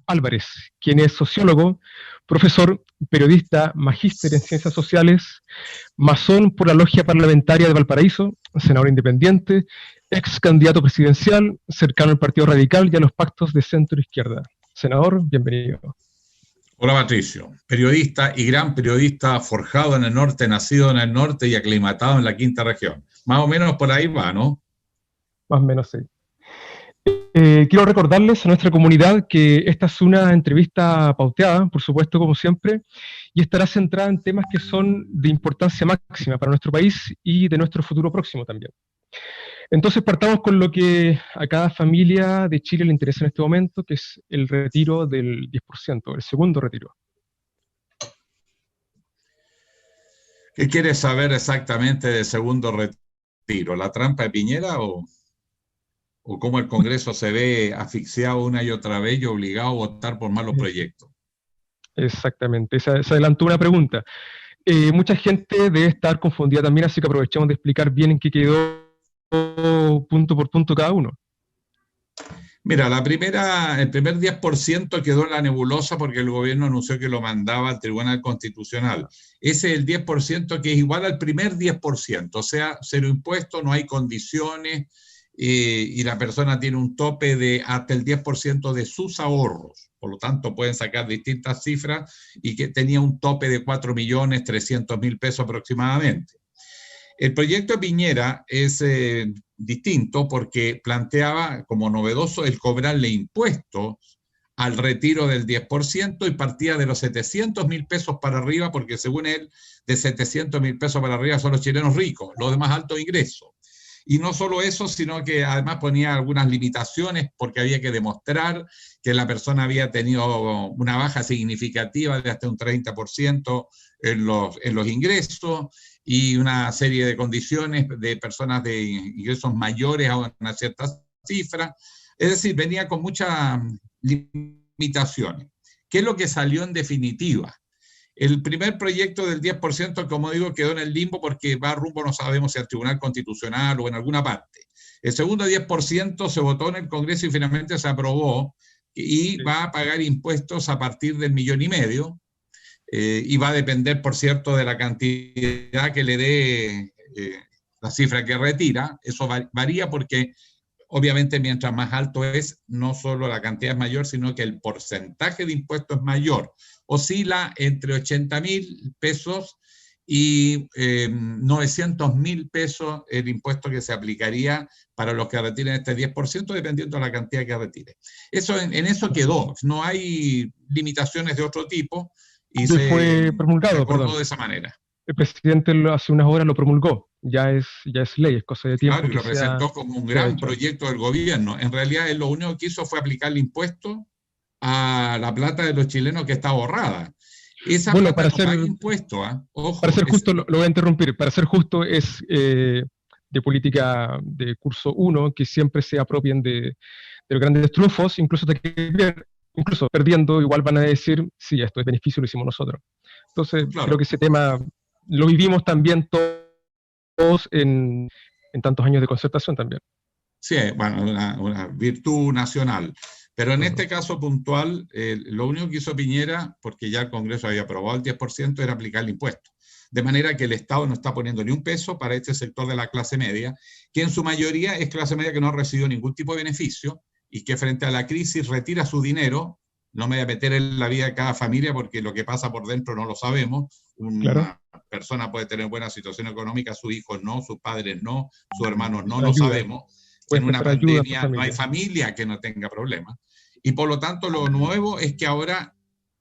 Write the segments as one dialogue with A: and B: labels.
A: Álvarez, quien es sociólogo, profesor, periodista, magíster en ciencias sociales, masón por la logia parlamentaria de Valparaíso, senador independiente, ex candidato presidencial, cercano al Partido Radical y a los pactos de centro-izquierda. Senador, bienvenido.
B: Hola Patricio, periodista y gran periodista, forjado en el norte, nacido en el norte y aclimatado en la quinta región. Más o menos por ahí va, ¿no?
A: Más o menos, sí. Quiero recordarles a nuestra comunidad que esta es una entrevista pauteada, por supuesto, como siempre, y estará centrada en temas que son de importancia máxima para nuestro país y de nuestro futuro próximo también. Entonces partamos con lo que a cada familia de Chile le interesa en este momento, que es el retiro del 10%, el segundo retiro.
B: ¿Qué quieres saber exactamente del segundo retiro? ¿La trampa de Piñera o cómo el Congreso se ve asfixiado una y otra vez y obligado a votar por malos proyectos?
A: Exactamente, se adelantó una pregunta. Mucha gente debe estar confundida también, así que aprovechemos de explicar bien en qué quedó punto por punto cada uno.
B: Mira, el primer 10% quedó en la nebulosa porque el gobierno anunció que lo mandaba al Tribunal Constitucional. Ese es el 10% que es igual al primer 10%, o sea, cero impuestos, no hay condiciones y la persona tiene un tope de hasta el 10% de sus ahorros. Por lo tanto, pueden sacar distintas cifras y que tenía un tope de 4.300.000 pesos aproximadamente. El proyecto de Piñera es distinto porque planteaba como novedoso el cobrarle impuestos al retiro del 10% y partía de los 700.000 pesos para arriba, porque según él, de 700.000 pesos para arriba son los chilenos ricos, los demás altos ingresos. Y no solo eso, sino que además ponía algunas limitaciones porque había que demostrar que la persona había tenido una baja significativa de hasta un 30% en los ingresos y una serie de condiciones de personas de ingresos mayores a una cierta cifra. Es decir, venía con muchas limitaciones. ¿Qué es lo que salió en definitiva? El primer proyecto del 10%, como digo, quedó en el limbo porque va rumbo, no sabemos si al Tribunal Constitucional o en alguna parte. El segundo 10% se votó en el Congreso y finalmente se aprobó y va a pagar impuestos a partir del 1,5 millones. Y va a depender, por cierto, de la cantidad que le dé la cifra que retira. Eso varía porque, obviamente, mientras más alto es, no solo la cantidad es mayor, sino que el porcentaje de impuestos es mayor. Oscila entre 80.000 pesos y 900.000 pesos el impuesto que se aplicaría para los que retiren este 10%, dependiendo de la cantidad que retire. Eso, en eso quedó. No hay limitaciones de otro tipo. Y
A: fue promulgado,
B: acordó de esa manera.
A: El presidente hace unas horas lo promulgó, ya es ley, es cosa de tiempo.
B: Claro, y lo presentó como un gran proyecto del gobierno. En realidad, él lo único que hizo fue aplicar el impuesto a la plata de los chilenos que está ahorrada. Esa plata para no paga impuesto, ¿eh? Ojo,
A: para ser justo, lo voy a interrumpir, para ser justo es de política de curso 1, que siempre se apropien de los grandes triunfos, incluso perdiendo, igual van a decir, sí, esto es beneficio, lo hicimos nosotros. Entonces, claro, creo que ese tema lo vivimos también todos en tantos años de concertación también.
B: Sí, bueno, una virtud nacional. Pero en este caso puntual, lo único que hizo Piñera, porque ya el Congreso había aprobado el 10%, era aplicar el impuesto. De manera que el Estado no está poniendo ni un peso para este sector de la clase media, que en su mayoría es clase media que no ha recibido ningún tipo de beneficio y que frente a la crisis retira su dinero. No me voy a meter en la vida de cada familia porque lo que pasa por dentro no lo sabemos. Una persona puede tener buena situación económica, sus hijos no, sus padres no, sus hermanos no, no sabemos. En una pandemia no hay familia que no tenga problemas. Y por lo tanto lo nuevo es que ahora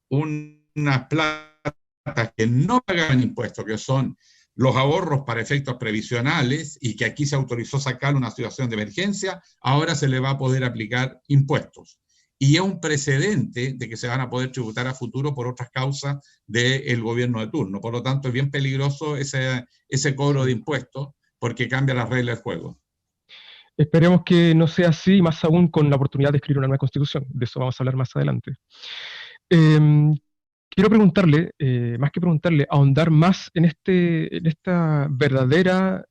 B: unas platas que no pagan impuestos, que son los ahorros para efectos previsionales y que aquí se autorizó sacar una situación de emergencia, ahora se le va a poder aplicar impuestos. Y es un precedente de que se van a poder tributar a futuro por otras causas del gobierno de turno. Por lo tanto, es bien peligroso ese cobro de impuestos porque cambia las reglas del juego.
A: Esperemos que no sea así, más aún con la oportunidad de escribir una nueva constitución. De eso vamos a hablar más adelante. Quiero preguntarle, más que preguntarle, ahondar más en esta verdadera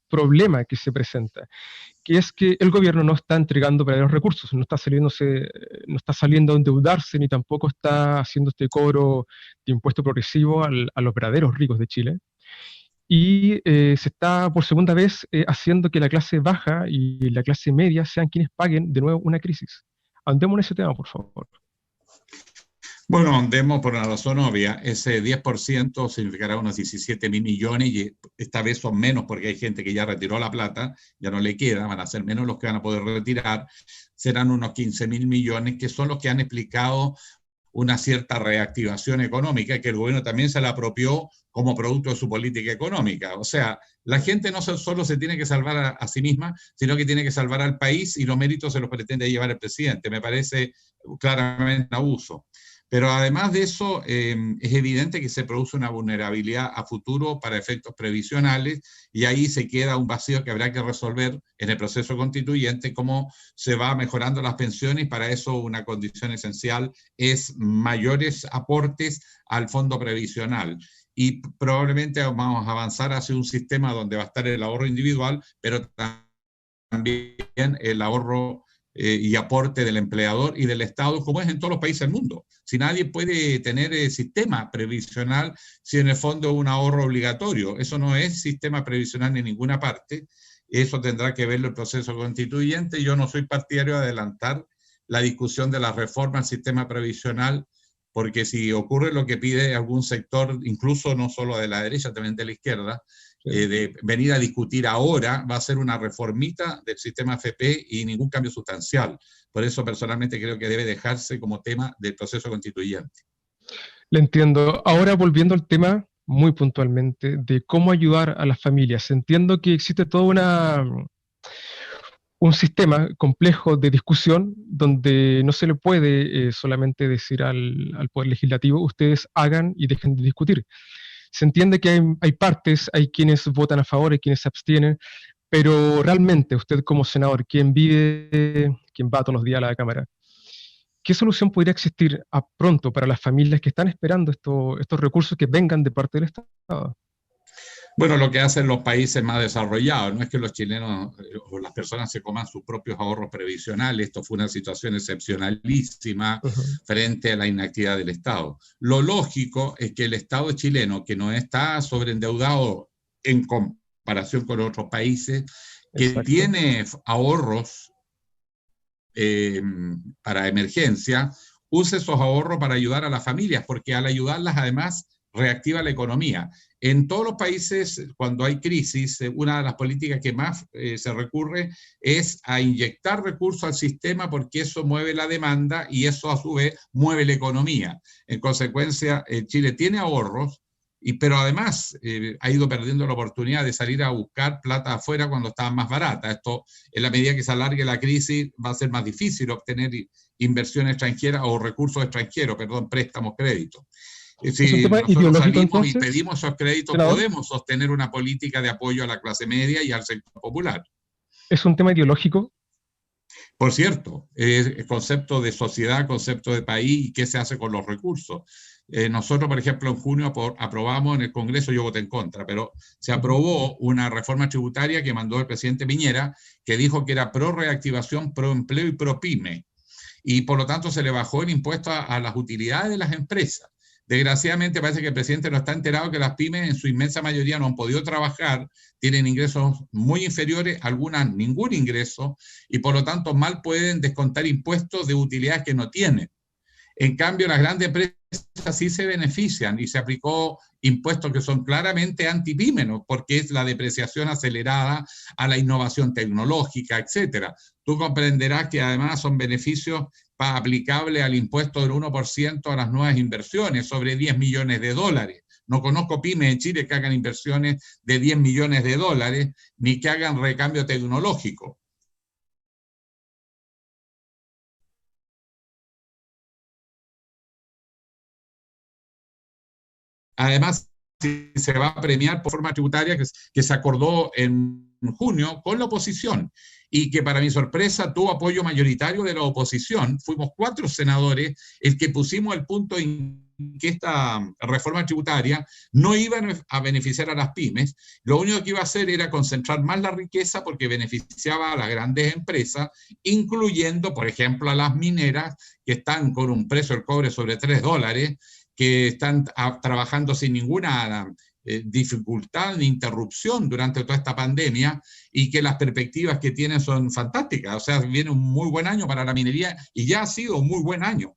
A: problema que se presenta. que es que el gobierno no está entregando verdaderos recursos, no está saliendo a endeudarse, ni tampoco está haciendo este cobro de impuesto progresivo a los verdaderos ricos de Chile. Y se está por segunda vez haciendo que la clase baja y la clase media sean quienes paguen de nuevo una crisis. Andemos en ese tema, por favor.
B: Bueno, andemos por una razón obvia. Ese 10% significará unos 17.000 millones y esta vez son menos porque hay gente que ya retiró la plata, ya no le queda, van a ser menos los que van a poder retirar. Serán unos 15.000 millones que son los que han explicado una cierta reactivación económica que el gobierno también se la apropió como producto de su política económica. O sea, la gente no solo se tiene que salvar a sí misma, sino que tiene que salvar al país y los méritos se los pretende llevar el presidente. Me parece claramente un abuso. Pero además de eso, es evidente que se produce una vulnerabilidad a futuro para efectos previsionales y ahí se queda un vacío que habrá que resolver en el proceso constituyente, cómo se va mejorando las pensiones. Para eso una condición esencial es mayores aportes al fondo previsional. Y probablemente vamos a avanzar hacia un sistema donde va a estar el ahorro individual, pero también el ahorro y aporte del empleador y del Estado, como es en todos los países del mundo. Si nadie puede tener sistema previsional, si en el fondo es un ahorro obligatorio, eso no es sistema previsional en ninguna parte, eso tendrá que verlo el proceso constituyente. Yo no soy partidario de adelantar la discusión de la reforma al sistema previsional, porque si ocurre lo que pide algún sector, incluso no solo de la derecha, también de la izquierda, de venir a discutir ahora, va a ser una reformita del sistema AFP y ningún cambio sustancial. Por eso personalmente creo que debe dejarse como tema del proceso constituyente.
A: Le entiendo. Ahora volviendo al tema muy puntualmente de cómo ayudar a las familias. Entiendo que existe toda un sistema complejo de discusión donde no se le puede solamente decir al Poder Legislativo, ustedes hagan y dejen de discutir. Se entiende que hay partes, hay quienes votan a favor, hay quienes se abstienen, pero realmente usted como senador, quien va todos los días a la Cámara, ¿qué solución podría existir a pronto para las familias que están esperando estos recursos que vengan de parte del Estado?
B: Bueno, lo que hacen los países más desarrollados, no es que los chilenos o las personas se coman sus propios ahorros previsionales, esto fue una situación excepcionalísima frente a la inactividad del Estado. Lo lógico es que el Estado chileno, que no está sobreendeudado en comparación con otros países, que tiene ahorros para emergencia, use esos ahorros para ayudar a las familias, porque al ayudarlas además reactiva la economía. En todos los países, cuando hay crisis, una de las políticas que más se recurre es a inyectar recursos al sistema porque eso mueve la demanda y eso a su vez mueve la economía. En consecuencia, Chile tiene ahorros, pero además ha ido perdiendo la oportunidad de salir a buscar plata afuera cuando estaba más barata. Esto, en la medida que se alargue la crisis, va a ser más difícil obtener inversión extranjera o recursos extranjeros, préstamos, créditos. Si nosotros salimos entonces, y pedimos esos créditos, senador, podemos sostener una política de apoyo a la clase media y al sector popular.
A: ¿Es un tema ideológico?
B: Por cierto, el concepto de sociedad, concepto de país y qué se hace con los recursos. Nosotros, por ejemplo, en junio aprobamos en el Congreso, yo voté en contra, pero se aprobó una reforma tributaria que mandó el presidente Piñera, que dijo que era pro reactivación, pro empleo y pro pyme. Y por lo tanto se le bajó el impuesto a las utilidades de las empresas. Desgraciadamente parece que el presidente no está enterado que las pymes en su inmensa mayoría no han podido trabajar, tienen ingresos muy inferiores, algunas ningún ingreso, y por lo tanto mal pueden descontar impuestos de utilidades que no tienen. En cambio, las grandes empresas sí se benefician y se aplicó impuestos que son claramente antipímenos, porque es la depreciación acelerada a la innovación tecnológica, etcétera. Tú comprenderás que además son beneficios aplicables al impuesto del 1% a las nuevas inversiones, sobre 10 millones de dólares. No conozco pymes en Chile que hagan inversiones de 10 millones de dólares, ni que hagan recambio tecnológico. Además, se va a premiar por forma tributaria que se acordó en junio con la oposición y que para mi sorpresa tuvo apoyo mayoritario de la oposición. Fuimos 4 senadores el que pusimos el punto de que esta reforma tributaria no iba a beneficiar a las pymes, lo único que iba a hacer era concentrar más la riqueza porque beneficiaba a las grandes empresas, incluyendo, por ejemplo, a las mineras que están con un precio del cobre sobre $3, que están trabajando sin ninguna dificultad ni interrupción durante toda esta pandemia y que las perspectivas que tienen son fantásticas. O sea, viene un muy buen año para la minería y ya ha sido un muy buen año.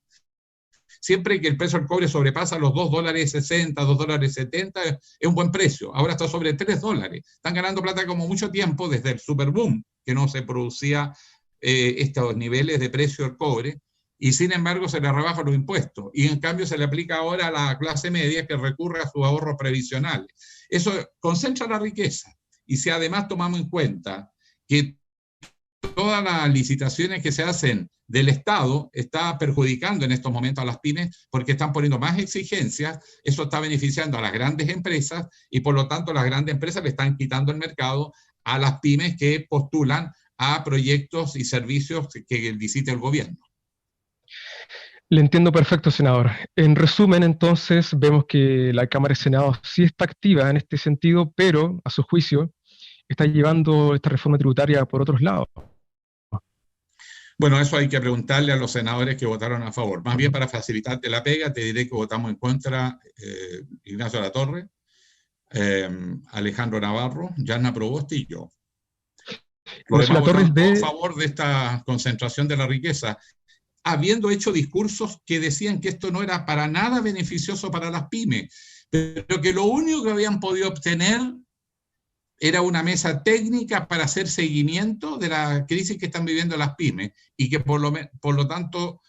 B: Siempre que el precio del cobre sobrepasa los $2.60, $2.70, es un buen precio. Ahora está sobre $3. Están ganando plata como mucho tiempo desde el superboom, que no se producía estos niveles de precio del cobre, y sin embargo se le rebajan los impuestos. Y en cambio se le aplica ahora a la clase media que recurre a sus ahorros previsionales. Eso concentra la riqueza. Y si además tomamos en cuenta que todas las licitaciones que se hacen del Estado está perjudicando en estos momentos a las pymes porque están poniendo más exigencias, eso está beneficiando a las grandes empresas y por lo tanto las grandes empresas le están quitando el mercado a las pymes que postulan a proyectos y servicios que licite el gobierno.
A: Le entiendo perfecto, senador. En resumen, entonces, vemos que la Cámara de Senado sí está activa en este sentido, pero, a su juicio, está llevando esta reforma tributaria por otros lados.
B: Bueno, eso hay que preguntarle a los senadores que votaron a favor. Más bien para facilitarte la pega, te diré que votamos en contra Ignacio Latorre, Alejandro Navarro, Yanna Proboste y yo. Los demás votaron a favor de esta concentración de la riqueza, habiendo hecho discursos que decían que esto no era para nada beneficioso para las pymes, pero que lo único que habían podido obtener era una mesa técnica para hacer seguimiento de la crisis que están viviendo las pymes y que por lo tanto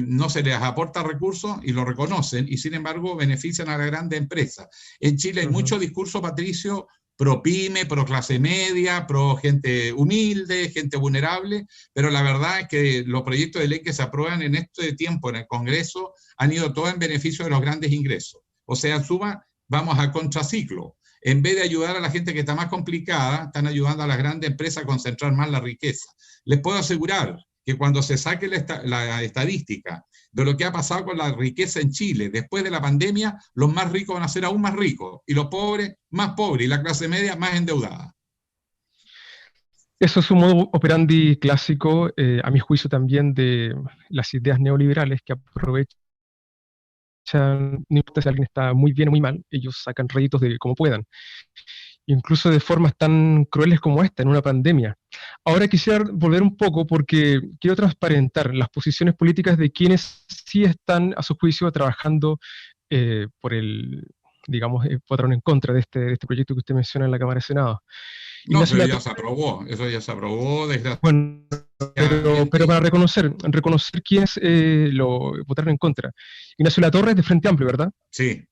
B: no se les aporta recursos y lo reconocen y sin embargo benefician a las grandes empresas. En Chile hay mucho discurso, Patricio, pro pyme, pro clase media, pro gente humilde, gente vulnerable, pero la verdad es que los proyectos de ley que se aprueban en este tiempo en el Congreso han ido todos en beneficio de los grandes ingresos. O sea, en suma, vamos a contraciclo. En vez de ayudar a la gente que está más complicada, están ayudando a las grandes empresas a concentrar más la riqueza. Les puedo asegurar que cuando se saque la estadística de lo que ha pasado con la riqueza en Chile después de la pandemia, los más ricos van a ser aún más ricos y los pobres más pobres y la clase media más endeudada.
A: Eso es un modo operandi clásico, a mi juicio también, de las ideas neoliberales que aprovechan, no importa si alguien está muy bien o muy mal, ellos sacan réditos de como puedan, incluso de formas tan crueles como esta, en una pandemia. Ahora quisiera volver un poco porque quiero transparentar las posiciones políticas de quienes sí están, a su juicio, trabajando por el, digamos, votaron en contra de este proyecto que usted menciona en la Cámara de Senado.
B: No, pero ya se aprobó, eso ya se aprobó desde...
A: Bueno, pero para reconocer quiénes lo votaron en contra. Ignacio Latorre es de Frente Amplio, ¿verdad?
B: Sí.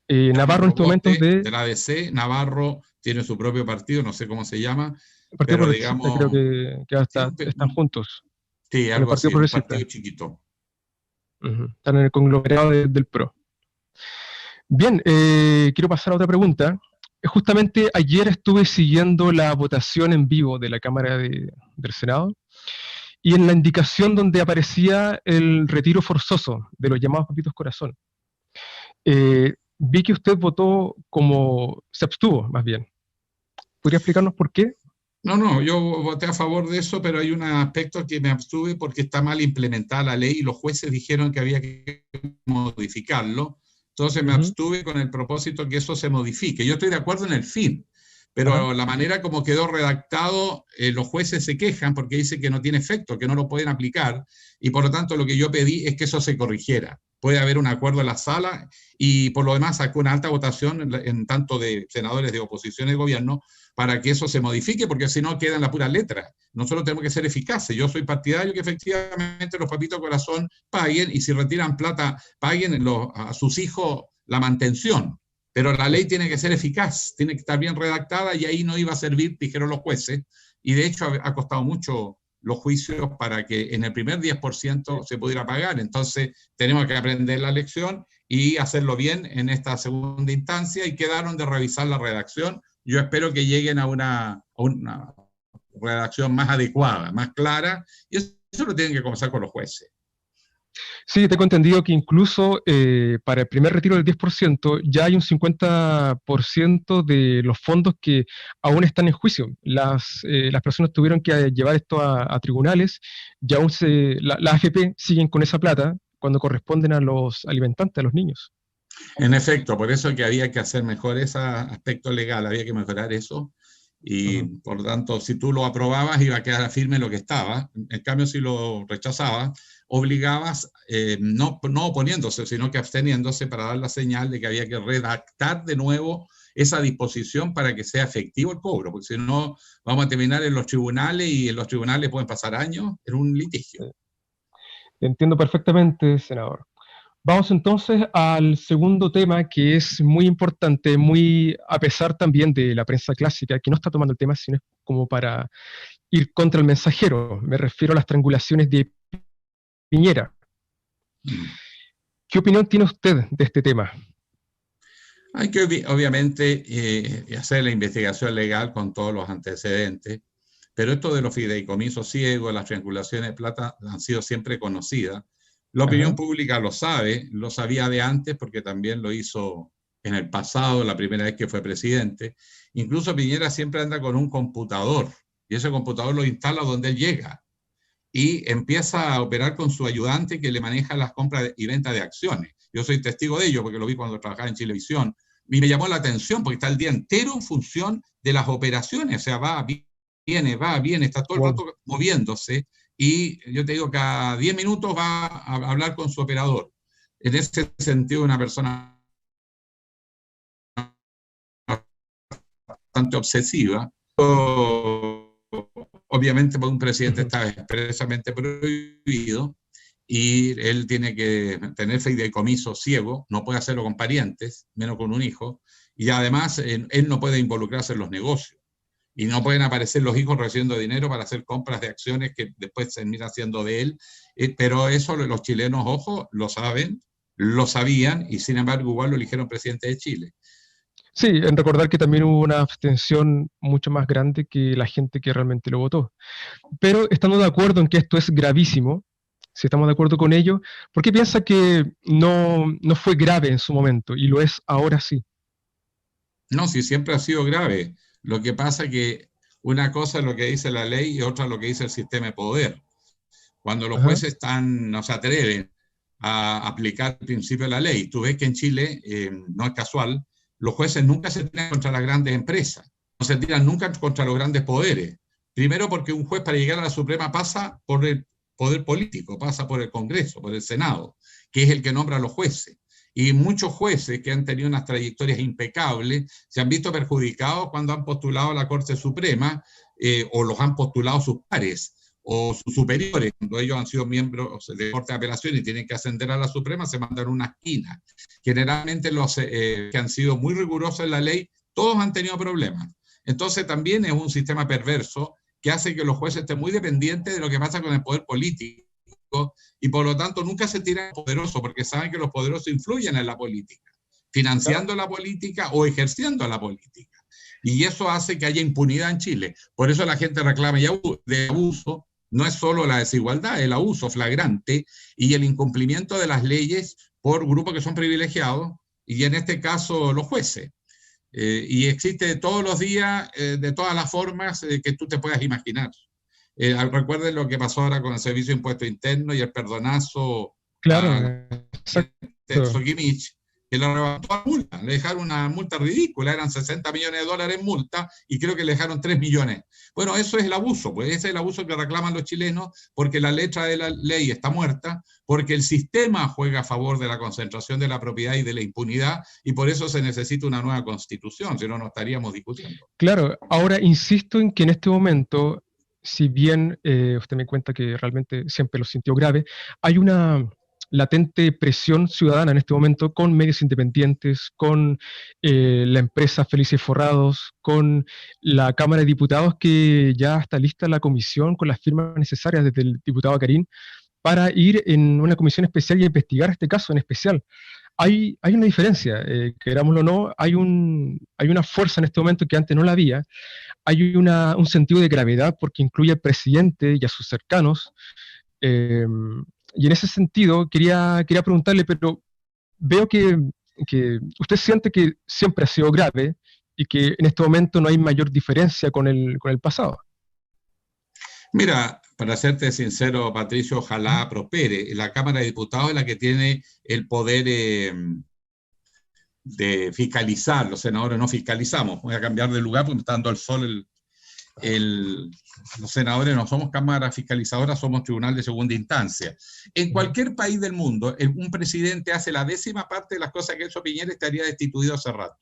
A: Navarro en estos momentos
B: de la ADC, Navarro tiene su propio partido, no sé cómo se llama,
A: Partido
B: pero
A: Progresista,
B: digamos...
A: creo que están juntos.
B: Sí, algo así, un partido chiquito.
A: Están en el conglomerado del PRO. Bien, quiero pasar a otra pregunta. Justamente ayer estuve siguiendo la votación en vivo de la Cámara del Senado y en la indicación donde aparecía el retiro forzoso de los llamados papitos corazón. Vi que usted votó se abstuvo más bien. ¿Podría explicarnos por qué?
B: No, yo voté a favor de eso, pero hay un aspecto que me abstuve porque está mal implementada la ley y los jueces dijeron que había que modificarlo. Entonces me abstuve con el propósito que eso se modifique. Yo estoy de acuerdo en el fin, pero la manera como quedó redactado, los jueces se quejan porque dicen que no tiene efecto, que no lo pueden aplicar, y por lo tanto lo que yo pedí es que eso se corrigiera. Puede haber un acuerdo en la sala y por lo demás sacó una alta votación en tanto de senadores de oposición y de gobierno para que eso se modifique, porque si no queda en la pura letra. Nosotros tenemos que ser eficaces. Yo soy partidario que efectivamente los papitos corazón paguen y si retiran plata, paguen a sus hijos la mantención. Pero la ley tiene que ser eficaz, tiene que estar bien redactada y ahí no iba a servir, dijeron los jueces. Y de hecho ha costado mucho los juicios para que en el primer 10% se pudiera pagar. Entonces tenemos que aprender la lección y hacerlo bien en esta segunda instancia y quedaron de revisar la redacción. Yo espero que lleguen a una redacción más adecuada, más clara, y eso lo tienen que conversar con los jueces.
A: Sí, tengo entendido que incluso para el primer retiro del 10% ya hay un 50% de los fondos que aún están en juicio. Las personas tuvieron que llevar esto a tribunales y aún la AFP siguen con esa plata cuando corresponden a los alimentantes, a los niños.
B: En efecto, por eso que había que hacer mejor ese aspecto legal, había que mejorar eso. Y
A: Ujú.
B: por lo tanto, si tú lo aprobabas, iba a quedar firme lo que estaba. En cambio, si lo rechazabas, obligabas, no oponiéndose, sino que absteniéndose para dar la señal de que había que redactar de nuevo esa disposición para que sea efectivo el cobro, porque si no, vamos a terminar en los tribunales y en los tribunales pueden pasar años en un litigio.
A: Entiendo perfectamente, senador. Vamos entonces al segundo tema que es muy importante, muy a pesar también de la prensa clásica, que no está tomando el tema, sino es como para ir contra el mensajero. Me refiero a las triangulaciones de Piñera.
B: Mm.
A: ¿Qué opinión tiene usted de este tema?
B: Hay que obviamente hacer la investigación legal con todos los antecedentes, pero esto de los fideicomisos ciegos, las triangulaciones de plata han sido siempre conocidas. La opinión
A: Ajá.
B: pública lo sabe, lo sabía de antes porque también lo hizo en el pasado, la primera vez que fue presidente. Incluso Piñera siempre anda con un computador y ese computador lo instala donde él llega y empieza a operar con su ayudante que le maneja las compras y ventas de acciones. Yo soy testigo de ello porque lo vi cuando trabajaba en Chilevisión y me llamó la atención porque está el día entero en función de las operaciones, o sea, va, viene, está todo el
A: Wow.
B: rato moviéndose y yo te digo, cada 10 minutos va a hablar con su operador. En ese sentido, una persona bastante obsesiva. Obviamente, para un presidente
A: Ujú.
B: está expresamente prohibido y él tiene que tener fideicomiso ciego, no puede hacerlo con parientes, menos con un hijo, y además él no puede involucrarse en los negocios y no pueden aparecer los hijos recibiendo dinero para hacer compras de acciones que después terminan siendo de él, pero eso los chilenos, ojo, lo saben, lo sabían y sin embargo igual lo eligieron presidente de Chile.
A: Sí, en recordar que también hubo una abstención mucho más grande que la gente que realmente lo votó. Pero estando de acuerdo en que esto es gravísimo, si estamos de acuerdo con ello, ¿por qué piensa que no fue grave en su momento y lo es ahora sí?
B: No, si siempre ha sido grave. Lo que pasa es que una cosa es lo que dice la ley y otra es lo que dice el sistema de poder. Cuando los
A: Ajá.
B: jueces no se atreven a aplicar el principio de la ley, tú ves que en Chile, no es casual, los jueces nunca se tiran contra las grandes empresas, no se tiran nunca contra los grandes poderes. Primero porque un juez para llegar a la Suprema pasa por el poder político, pasa por el Congreso, por el Senado, que es el que nombra a los jueces. Y muchos jueces que han tenido unas trayectorias impecables se han visto perjudicados cuando han postulado a la Corte Suprema o los han postulado sus pares o sus superiores, cuando ellos han sido miembros de Corte de Apelación y tienen que ascender a la Suprema, se mandan a una esquina. Generalmente los que han sido muy rigurosos en la ley, todos han tenido problemas. Entonces también es un sistema perverso que hace que los jueces estén muy dependientes de lo que pasa con el poder político y por lo tanto nunca se tiran a los poderosos porque saben que los poderosos influyen en la política,
A: Claro.
B: financiando la política o ejerciendo la política. Y eso hace que haya impunidad en Chile. Por eso la gente reclama de abuso. No es solo la desigualdad, el abuso flagrante y el incumplimiento de las leyes por grupos que son privilegiados, y en este caso los jueces. Y existe todos los días, de todas las formas que tú te puedas imaginar. Recuerden lo que pasó ahora con el Servicio de Impuesto Interno y el perdonazo
A: Claro,
B: a
A: exacto.
B: Sokimich, que le levantó la multa, le dejaron una multa ridícula, eran 60 millones de dólares en multa y creo que le dejaron 3 millones. Bueno, eso es el abuso, pues ese es el abuso que reclaman los chilenos porque la letra de la ley está muerta, porque el sistema juega a favor de la concentración de la propiedad y de la impunidad y por eso se necesita una nueva constitución, si no, no estaríamos discutiendo.
A: Claro, ahora insisto en que en este momento, si bien usted me cuenta que realmente siempre lo sintió grave, hay una latente presión ciudadana en este momento con medios independientes, con la empresa Felices Forrados, con la Cámara de Diputados que ya está lista la comisión con las firmas necesarias desde el diputado Karim para ir en una comisión especial y investigar este caso en especial. Hay una diferencia, querámoslo o no, hay una fuerza en este momento que antes no la había, hay un sentido de gravedad porque incluye al presidente y a sus cercanos, eh, y en ese sentido quería preguntarle, pero veo que usted siente que siempre ha sido grave y que en este momento no hay mayor diferencia con el pasado.
B: Mira, para serte sincero, Patricio, ojalá prospere. La Cámara de Diputados es la que tiene el poder de fiscalizar. Los senadores no fiscalizamos. Voy a cambiar de lugar porque me está dando el sol. Los senadores no somos cámara fiscalizadora, somos tribunal de segunda instancia. En cualquier país del mundo, un presidente hace la 10ª parte de las cosas que hizo Piñera, estaría destituido hace rato.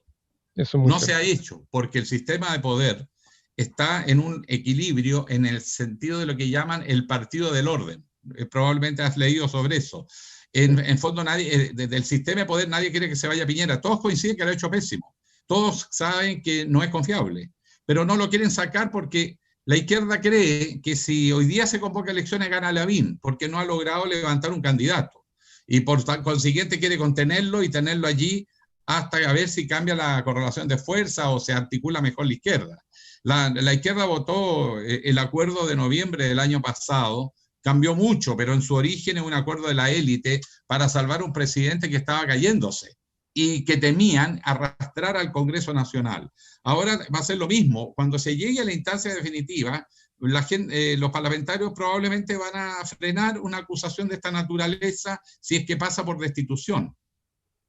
A: Eso es muy
B: No se
A: cierto.
B: ha hecho porque el sistema de poder está en un equilibrio en el sentido de lo que llaman el partido del orden. Probablemente has leído sobre eso. En fondo, desde el sistema de poder nadie quiere que se vaya Piñera. Todos coinciden que lo ha hecho pésimo. Todos saben que no es confiable, pero no lo quieren sacar porque la izquierda cree que si hoy día se convoca elecciones gana Lavín, porque no ha logrado levantar un candidato. Y por consiguiente quiere contenerlo y tenerlo allí hasta a ver si cambia la correlación de fuerza o se articula mejor la izquierda. La izquierda votó el acuerdo de noviembre del año pasado, cambió mucho, pero en su origen es un acuerdo de la élite para salvar a un presidente que estaba cayéndose y que temían arrastrar al Congreso Nacional. Ahora va a ser lo mismo. Cuando se llegue a la instancia definitiva, los parlamentarios probablemente van a frenar una acusación de esta naturaleza si es que pasa por destitución.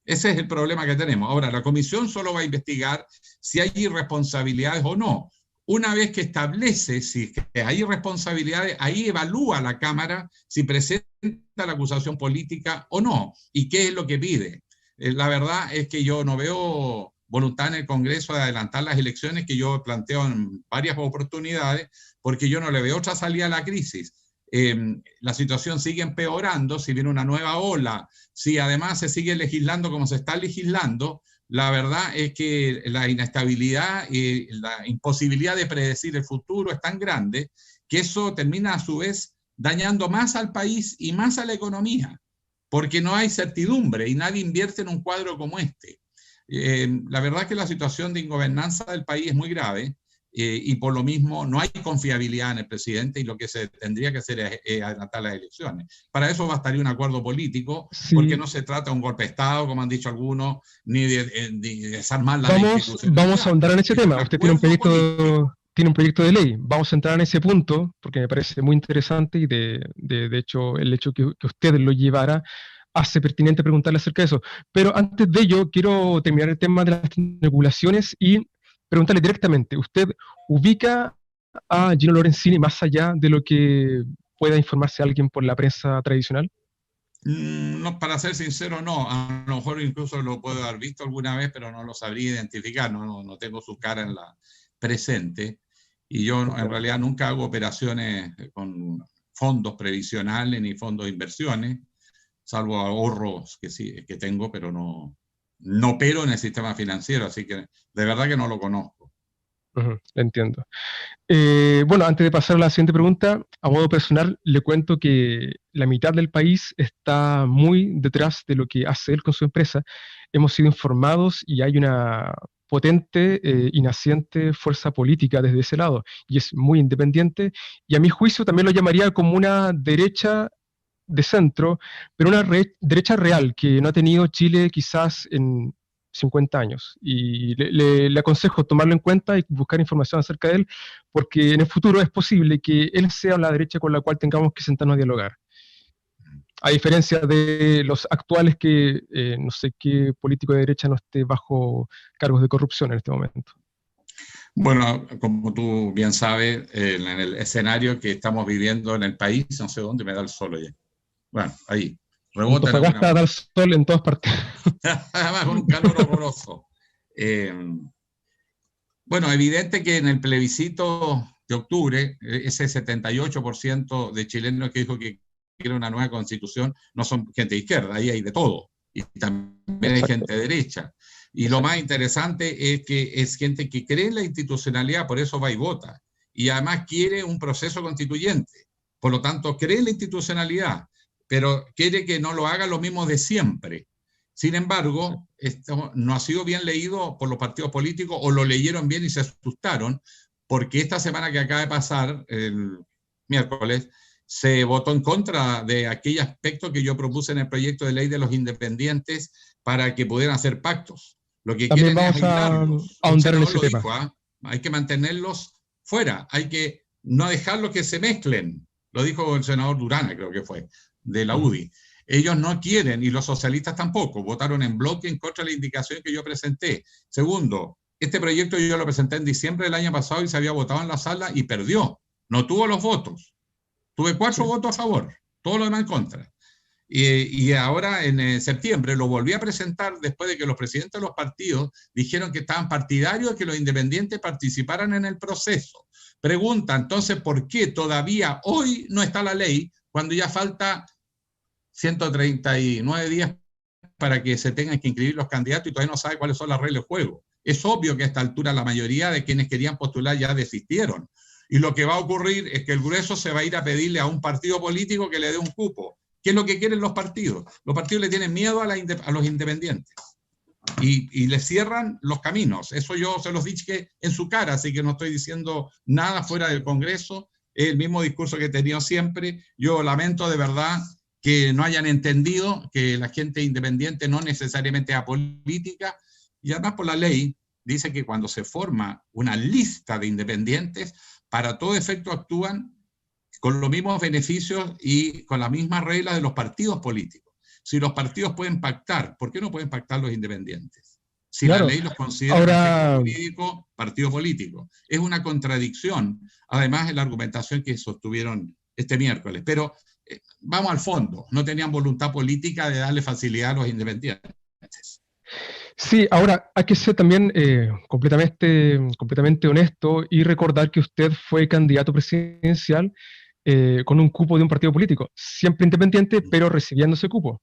B: Ese es el problema que tenemos. Ahora, la comisión solo va a investigar si hay irresponsabilidades o no. Una vez que establece si hay irresponsabilidades, ahí evalúa la Cámara si presenta la acusación política o no, y qué es lo que pide. La verdad es que yo no veo voluntad en el Congreso de adelantar las elecciones, que yo planteo en varias oportunidades, porque yo no le veo otra salida a la crisis. La situación sigue empeorando, si viene una nueva ola, si además se sigue legislando como se está legislando, la verdad es que la inestabilidad y la imposibilidad de predecir el futuro es tan grande que eso termina a su vez dañando más al país y más a la economía, porque no hay certidumbre y nadie invierte en un cuadro como este. La verdad es que la situación de ingobernanza del país es muy grave. Y por lo mismo no hay confiabilidad en el presidente y lo que se tendría que hacer es adelantar las elecciones. Para eso bastaría un acuerdo político, porque
A: Sí,
B: no se trata de un golpe de Estado, como han dicho algunos, ni de desarmar la institucionalidad.
A: vamos a ahondar en ese
B: Es un
A: tema. Usted
B: acuerdo político.
A: tiene un proyecto de ley. Vamos a entrar en ese punto porque me parece muy interesante y de hecho el hecho que usted lo llevara hace pertinente preguntarle acerca de eso. Pero antes de ello, quiero terminar el tema de las regulaciones y preguntarle directamente, ¿usted ubica a Gino Lorenzini más allá de lo que pueda informarse alguien por la prensa tradicional?
B: No, para ser sincero, no. A lo mejor incluso lo puedo haber visto alguna vez, pero no lo sabría identificar. No tengo su cara en la presente. Y yo en
A: Entiendo.
B: realidad nunca hago operaciones con fondos previsionales ni fondos de inversiones, salvo ahorros que sí que tengo, pero no opero en el sistema financiero, así que de verdad que no lo conozco.
A: Ujú, entiendo. Bueno, antes de pasar a la siguiente pregunta, a modo personal, le cuento que la mitad del país está muy detrás de lo que hace él con su empresa. Hemos sido informados y hay una potente y naciente fuerza política desde ese lado, y es muy independiente, y a mi juicio también lo llamaría como una derecha de centro, pero una derecha real que no ha tenido Chile quizás en 50 años. Y le aconsejo tomarlo en cuenta y buscar información acerca de él, porque en el futuro es posible que él sea la derecha con la cual tengamos que sentarnos a dialogar. A diferencia de los actuales que no sé qué político de derecha no esté bajo cargos de corrupción en este momento.
B: Bueno, como tú bien sabes, en el escenario que estamos viviendo en el país, no sé dónde me da el sol ya. Bueno, ahí, rebota en alguna
A: Antofagasta da
B: parte.
A: el sol en todas partes.
B: Además, con un calor horroroso. Eh, bueno, evidente que en el plebiscito de octubre, ese 78% de chilenos que dijo que quiere una nueva constitución no son gente de izquierda, ahí hay de todo. Y también hay
A: Exacto,
B: gente de derecha. Y lo más
A: exacto.
B: interesante es que es gente que cree en la institucionalidad, por eso va y vota. Y además quiere un proceso constituyente. Por lo tanto, cree en la institucionalidad, pero quiere que no lo haga lo mismo de siempre. Sin embargo, esto no ha sido bien leído por los partidos políticos o lo leyeron bien y se asustaron, porque esta semana que acaba de pasar, el miércoles, se votó en contra de aquel aspecto que yo propuse en el proyecto de ley de los independientes para que pudieran hacer pactos. Lo que
A: También
B: quieren es
A: vamos a
B: aislarlos. Un
A: ahondar en
B: senador
A: ese
B: lo
A: tema.
B: dijo, ¿ah? Hay que mantenerlos fuera, hay que no dejarlos que se mezclen. Lo dijo el senador Durana, creo que fue, de la UDI. Ellos no quieren, y los socialistas tampoco, votaron en bloque en contra de la indicación que yo presenté. Segundo, este proyecto yo lo presenté en diciembre del año pasado y se había votado en la sala y perdió. No tuvo los votos. Tuve 4 votos a favor, todo lo demás en contra. Y ahora en septiembre lo volví a presentar después de que los presidentes de los partidos dijeron que estaban partidarios de que los independientes participaran en el proceso. Pregunta entonces por qué todavía hoy no está la ley cuando ya falta 139 días para que se tengan que inscribir los candidatos y todavía no sabe cuáles son las reglas de juego. Es obvio que a esta altura la mayoría de quienes querían postular ya desistieron. Y lo que va a ocurrir es que el grueso se va a ir a pedirle a un partido político que le dé un cupo. ¿Qué es lo que quieren los partidos? Los partidos le tienen miedo a los independientes y les cierran los caminos. Eso yo se los dije en su cara, así que no estoy diciendo nada fuera del Congreso. Es el mismo discurso que he tenido siempre. Yo lamento de verdad que no hayan entendido que la gente independiente no necesariamente es apolítica, y además por la ley dice que cuando se forma una lista de independientes, para todo efecto actúan con los mismos beneficios y con las mismas reglas de los partidos políticos. Si los partidos pueden pactar, ¿por qué no pueden pactar los independientes? Si claro, la ley los considera
A: ahora,
B: jurídico, partido político. Es una contradicción, además, en la argumentación que sostuvieron este miércoles. Pero vamos al fondo, no tenían voluntad política de darle facilidad a los independientes.
A: Sí, ahora hay que ser también completamente honesto y recordar que usted fue candidato presidencial con un cupo de un partido político, siempre independiente, pero recibiendo ese cupo.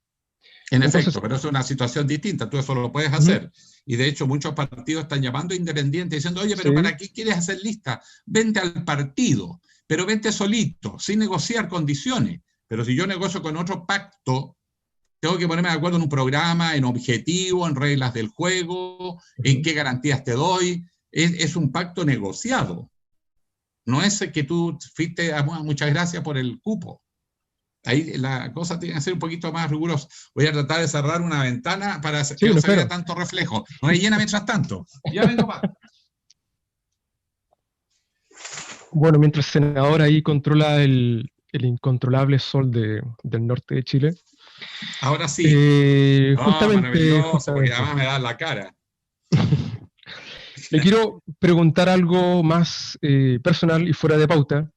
B: En efecto, pero es una situación distinta, tú eso lo puedes hacer. Y de hecho muchos partidos están llamando a independientes diciendo, oye, pero ¿para qué quieres hacer lista? Vente al partido, pero vente solito, sin negociar condiciones. Pero si yo negocio con otro pacto, tengo que ponerme de acuerdo en un programa, en objetivo, en reglas del juego, en qué garantías te doy. Es un pacto negociado. No es que tú fuiste, muchas gracias por el cupo. Ahí la cosa tiene que ser un poquito más rigurosa. Voy a tratar de cerrar una ventana para que no se vea tanto reflejo. No me llena mientras tanto. Ya vengo más.
A: Bueno, mientras el senador ahí controla el incontrolable sol del norte de Chile.
B: Ahora sí.
A: Justamente,
B: porque además me da la cara.
A: Le quiero preguntar algo más personal y fuera de pauta.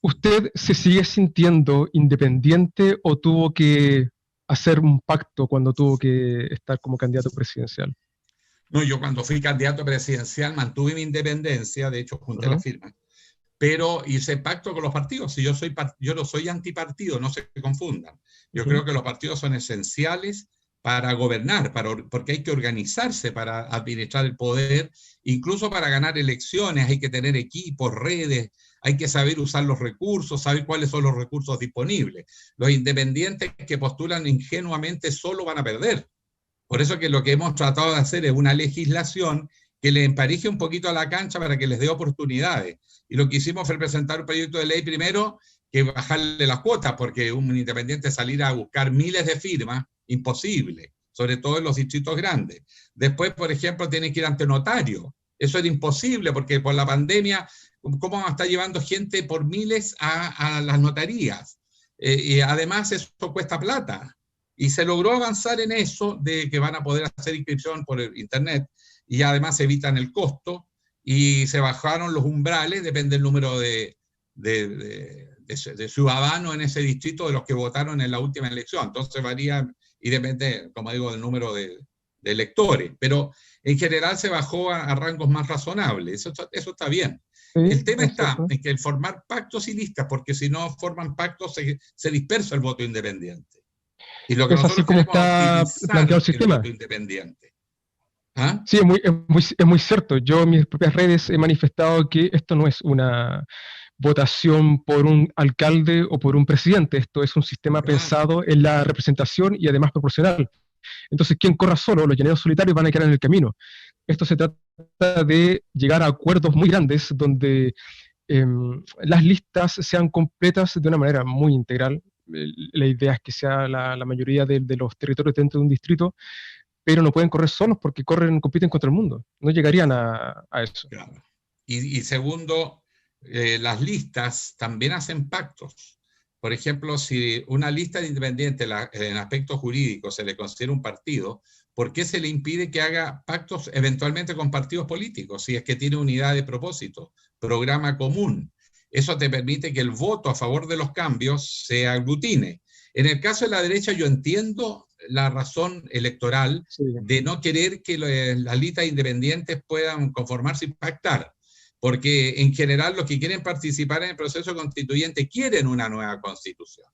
A: ¿Usted se sigue sintiendo independiente o tuvo que hacer un pacto cuando tuvo que estar como candidato presidencial?
B: No, yo cuando fui candidato presidencial mantuve mi independencia, de hecho junté la firma, pero hice pacto con los partidos. Si yo no soy antipartido, no se confundan. Yo creo que los partidos son esenciales para gobernar, porque hay que organizarse para administrar el poder, incluso para ganar elecciones hay que tener equipos, redes, hay que saber usar los recursos, saber cuáles son los recursos disponibles. Los independientes que postulan ingenuamente solo van a perder. Por eso que lo que hemos tratado de hacer es una legislación que le empareje un poquito a la cancha para que les dé oportunidades. Y lo que hicimos fue presentar un proyecto de ley primero que bajarle las cuotas, porque un independiente salir a buscar miles de firmas, imposible, sobre todo en los distritos grandes. Después, por ejemplo, tienen que ir ante notario. Eso era imposible porque por la pandemia, ¿cómo está llevando gente por miles a las notarías? Y además eso cuesta plata. Y se logró avanzar en eso de que van a poder hacer inscripción por internet y además evitan el costo y se bajaron los umbrales, depende del número de ciudadanos en ese distrito de los que votaron en la última elección. Entonces varía y depende, como digo, del número de electores. Pero en general se bajó a rangos más razonables. Eso está bien. Sí, el tema está en que el formar pactos y listas, porque si no forman pactos se dispersa el voto independiente. Y lo que
A: es así como está planteado el sistema.
B: Voto independiente. ¿Ah?
A: Sí, es muy cierto. Yo en mis propias redes he manifestado que esto no es una votación por un alcalde o por un presidente. Esto es un sistema pensado en la representación y además proporcional. Entonces, quien corra solo, los llaneros solitarios van a quedar en el camino. Esto se trata de llegar a acuerdos muy grandes donde las listas sean completas de una manera muy integral. La idea es que sea la mayoría de los territorios dentro de un distrito, pero no pueden correr solos porque compiten contra el mundo. No llegarían a eso.
B: Claro. Y segundo, las listas también hacen pactos. Por ejemplo, si una lista de independientes en aspectos jurídicos se le considera un partido, ¿por qué se le impide que haga pactos eventualmente con partidos políticos? Si es que tiene unidad de propósito, programa común. Eso te permite que el voto a favor de los cambios se aglutine. En el caso de la derecha, yo entiendo la razón electoral de no querer que las listas independientes puedan conformarse y pactar, porque en general los que quieren participar en el proceso constituyente quieren una nueva constitución.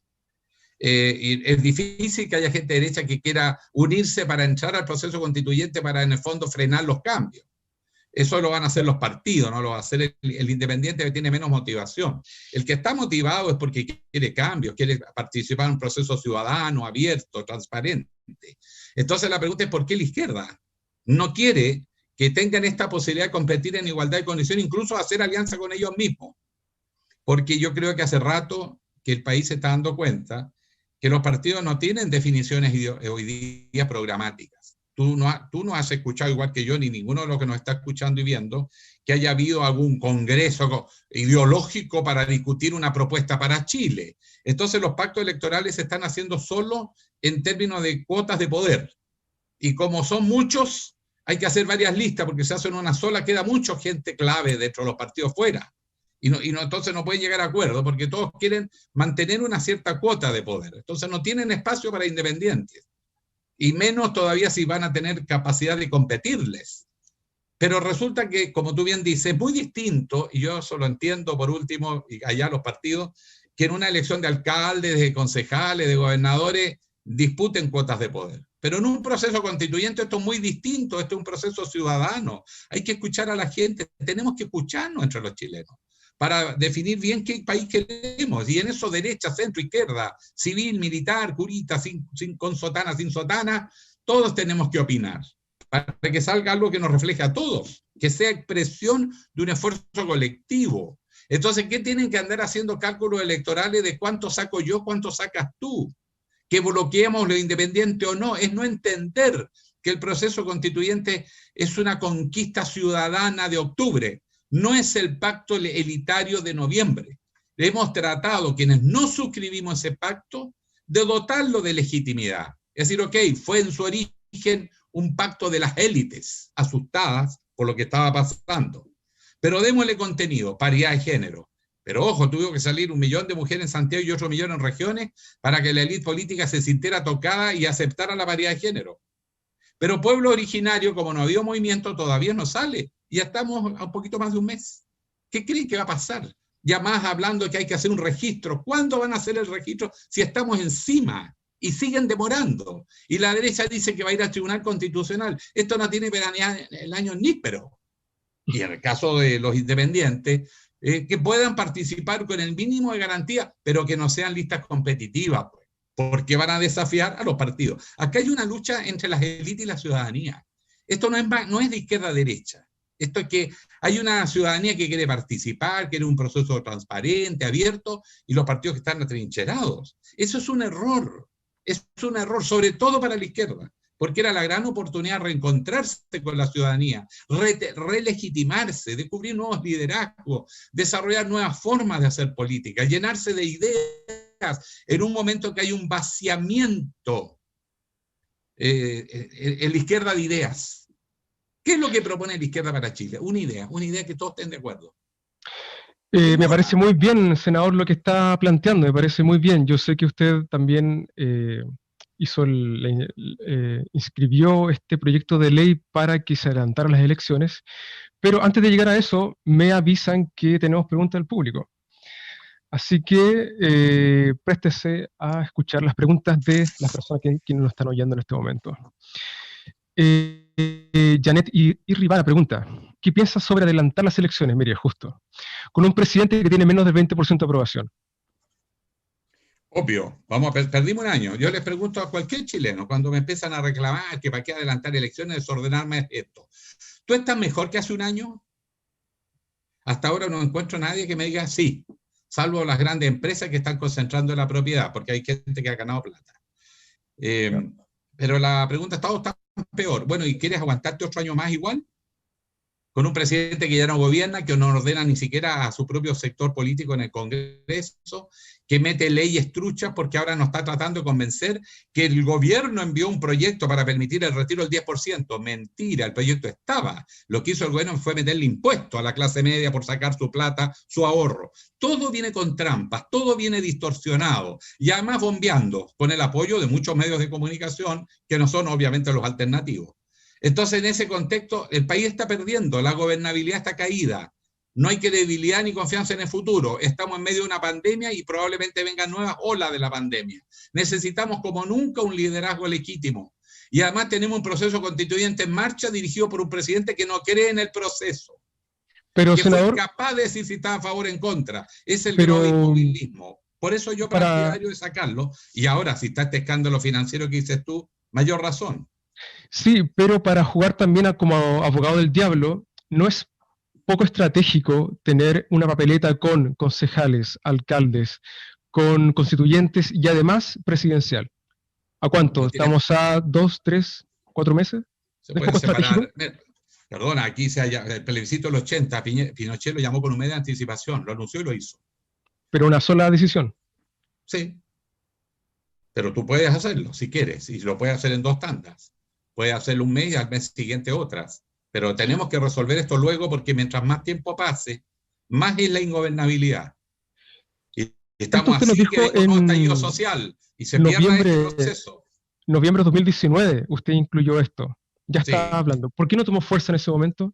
B: Y es difícil que haya gente de derecha que quiera unirse para entrar al proceso constituyente para en el fondo frenar los cambios. Eso lo van a hacer los partidos, no lo va a hacer el independiente que tiene menos motivación. El que está motivado es porque quiere cambios, quiere participar en un proceso ciudadano, abierto, transparente. Entonces la pregunta es ¿por qué la izquierda no quiere que tengan esta posibilidad de competir en igualdad de condiciones, incluso hacer alianza con ellos mismos? Porque yo creo que hace rato que el país se está dando cuenta que los partidos no tienen definiciones hoy día programáticas. Tú no has escuchado, igual que yo, ni ninguno de los que nos está escuchando y viendo, que haya habido algún congreso ideológico para discutir una propuesta para Chile. Entonces los pactos electorales se están haciendo solo en términos de cuotas de poder. Y como son muchos, hay que hacer varias listas, porque si hacen una sola queda mucha gente clave dentro de los partidos fuera. Entonces no pueden llegar a acuerdo, porque todos quieren mantener una cierta cuota de poder. Entonces no tienen espacio para independientes. Y menos todavía si van a tener capacidad de competirles. Pero resulta que, como tú bien dices, es muy distinto, y yo eso lo entiendo por último, y allá los partidos, que en una elección de alcaldes, de concejales, de gobernadores, disputen cuotas de poder. Pero en un proceso constituyente esto es muy distinto, esto es un proceso ciudadano. Hay que escuchar a la gente, tenemos que escucharnos entre los chilenos para definir bien qué país queremos. Y en eso derecha, centro, izquierda, civil, militar, curita, con sotana, sin sotana, todos tenemos que opinar para que salga algo que nos refleje a todos, que sea expresión de un esfuerzo colectivo. Entonces, ¿qué tienen que andar haciendo cálculos electorales de cuánto saco yo, cuánto sacas tú? Que bloqueemos lo independiente o no, es no entender que el proceso constituyente es una conquista ciudadana de octubre. No es el pacto elitario de noviembre. Hemos tratado, quienes no suscribimos ese pacto, de dotarlo de legitimidad. Es decir, ok, fue en su origen un pacto de las élites, asustadas por lo que estaba pasando. Pero démosle contenido, paridad de género. Pero ojo, tuvo que salir 1 millón de mujeres en Santiago y otro 1 millón en regiones para que la élite política se sintiera tocada y aceptara la paridad de género. Pero pueblo originario, como no había movimiento, todavía no sale. Y ya estamos a un poquito más de un mes. ¿Qué creen que va a pasar? Ya más hablando de que hay que hacer un registro. ¿Cuándo van a hacer el registro si estamos encima? Y siguen demorando. Y la derecha dice que va a ir al Tribunal Constitucional. Esto no tiene el año níspero. Y en el caso de los independientes, que puedan participar con el mínimo de garantía, pero que no sean listas competitivas, pues, porque van a desafiar a los partidos. Acá hay una lucha entre las élites y la ciudadanía. Esto no es de izquierda a derecha. Esto es que hay una ciudadanía que quiere participar, quiere un proceso transparente, abierto, y los partidos que están atrincherados. Eso es un error. Es un error, sobre todo para la izquierda, porque era la gran oportunidad de reencontrarse con la ciudadanía, relegitimarse, descubrir nuevos liderazgos, desarrollar nuevas formas de hacer política, llenarse de ideas en un momento que hay un vaciamiento en la izquierda de ideas. ¿Qué es lo que propone la izquierda para Chile? Una idea que todos estén de acuerdo.
A: Me parece muy bien, senador, lo que está planteando, me parece muy bien. Yo sé que usted también inscribió este proyecto de ley para que se adelantaran las elecciones, pero antes de llegar a eso, me avisan que tenemos preguntas del público. Así que préstese a escuchar las preguntas de las personas que nos están oyendo en este momento. Janet Irribara pregunta, ¿qué piensas sobre adelantar las elecciones? Mire, justo, con un presidente que tiene menos del 20% de aprobación.
B: Obvio, perdimos un año. Yo les pregunto a cualquier chileno, cuando me empiezan a reclamar que para qué adelantar elecciones, desordenarme esto. ¿Tú estás mejor que hace un año? Hasta ahora no encuentro a nadie que me diga sí, salvo las grandes empresas que están concentrando la propiedad, porque hay gente que ha ganado plata.
A: Claro.
B: Pero la pregunta está peor. Bueno, ¿y quieres aguantarte otro año más igual? Con un presidente que ya no gobierna, que no ordena ni siquiera a su propio sector político en el Congreso, que mete leyes truchas porque ahora nos está tratando de convencer que el gobierno envió un proyecto para permitir el retiro del 10%. Mentira, el proyecto estaba. Lo que hizo el gobierno fue meterle impuesto a la clase media por sacar su plata, su ahorro. Todo viene con trampas, todo viene distorsionado y además bombeando con el apoyo de muchos medios de comunicación que no son obviamente los alternativos. Entonces, en ese contexto, el país está perdiendo, la gobernabilidad está caída, no hay credibilidad ni confianza en el futuro, estamos en medio de una pandemia y probablemente vengan nuevas olas de la pandemia. Necesitamos como nunca un liderazgo legítimo. Y además tenemos un proceso constituyente en marcha dirigido por un presidente que no cree en el proceso,
A: Pero,
B: que fue
A: senador,
B: incapaz de decir si estaba a favor o en contra. Es el
A: pero
B: grovis populismo. Por eso yo
A: para,
B: partidario de sacarlo. Y ahora, si está este escándalo financiero que dices tú, mayor razón.
A: sí, pero para jugar también como abogado del diablo, ¿no es poco estratégico tener una papeleta con concejales, alcaldes, con constituyentes y además presidencial? ¿A cuánto?
B: No tiene,
A: ¿Estamos a 2, 3, 4 meses?
B: se
A: ¿No es
B: puede
A: poco estratégico?
B: separar. Perdona, aquí el plebiscito del 80, Pinochet lo llamó con un mes de anticipación, lo anunció y lo hizo.
A: Pero una sola decisión.
B: Sí, pero tú puedes hacerlo si quieres, y lo puedes hacer en 2 tandas. Puedes hacerlo un mes y al mes siguiente otras. Pero tenemos que resolver esto luego porque mientras más tiempo pase, más es la ingobernabilidad. Y
A: Esto
B: estamos
A: usted nos
B: así que
A: dijo
B: venga un nuevo estallido
A: en
B: social y se pierda este
A: noviembre,
B: proceso.
A: noviembre de 2019, usted incluyó esto. Ya está
B: Sí,
A: hablando. ¿Por qué no tomó fuerza en ese momento?